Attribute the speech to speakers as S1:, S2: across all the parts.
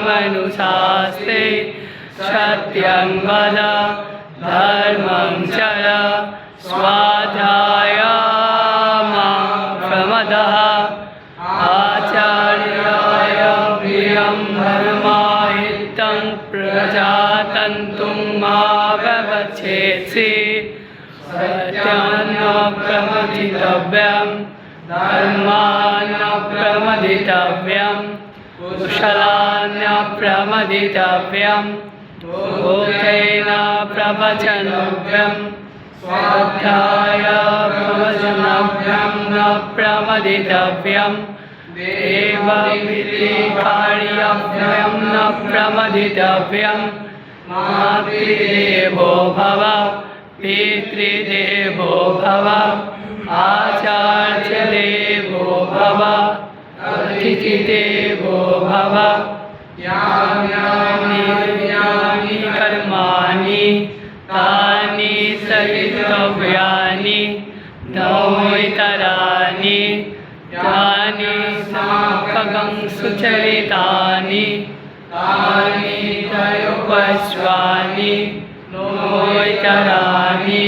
S1: मनुशास्त्रे सत्यं वद धर्मं चर स्वाध्याय मा प्रमदः आचार्याय प्रियं धर्माहितं प्रजातन्तुं मा व्यवच्छेत्सि सत्यान्न प्रमथितव्यं धर्मान्न प्रमथितव्यं कुशलान्न प्रमथितव्यं भूतेन प्रवचनव्यं स्वाध्याय प्रवचनव्यं न प्रमथितव्यं देवमिति कार्यव्यं न प्रमथितव्यं मातृदेवो भव पितृदेवो भव आचार्यदेवो भव अतिथिदेवो भव यानि कर्माणि तानि सहितव्यानि नोइतराणि यानि साकं सुचरितानि तानि त्रयोपस्वानि नोइतराणि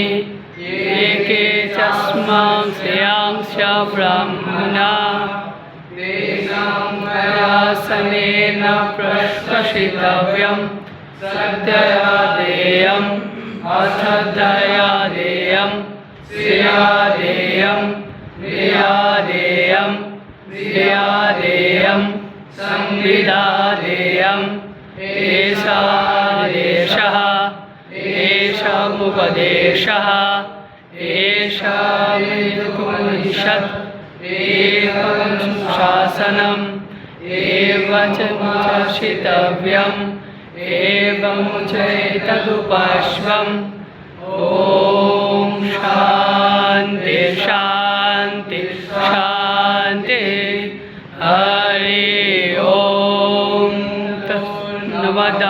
S1: एके चस्मां श्रेयांश ब्रह्मणा प्रयासनेन प्रश्वसितव्यं श्रद्धया देयम् अश्रद्धया देयं श्रिया देयं प्रिया देयं प्रिया देयं संविदा देयम् एषा देशः एषमुपदेशः एषा उपनिषत् एवं शासनम् एवं चितव्यम् एवं चैतदुपाश्वम् ॐ शान्ति शान्ति शान्ति हरि ॐ तन्नमः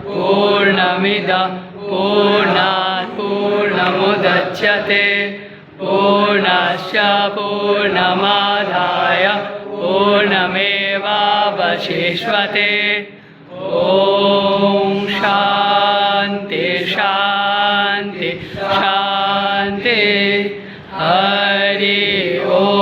S1: पूर्णमिदं पूर्णात् पूर्णमुदच्यते पूर्णस्य पूर्णमादाय पूर्णमेवावशिष्यते ॐ शान्ति शान्ति शान्ति हरि ॐ।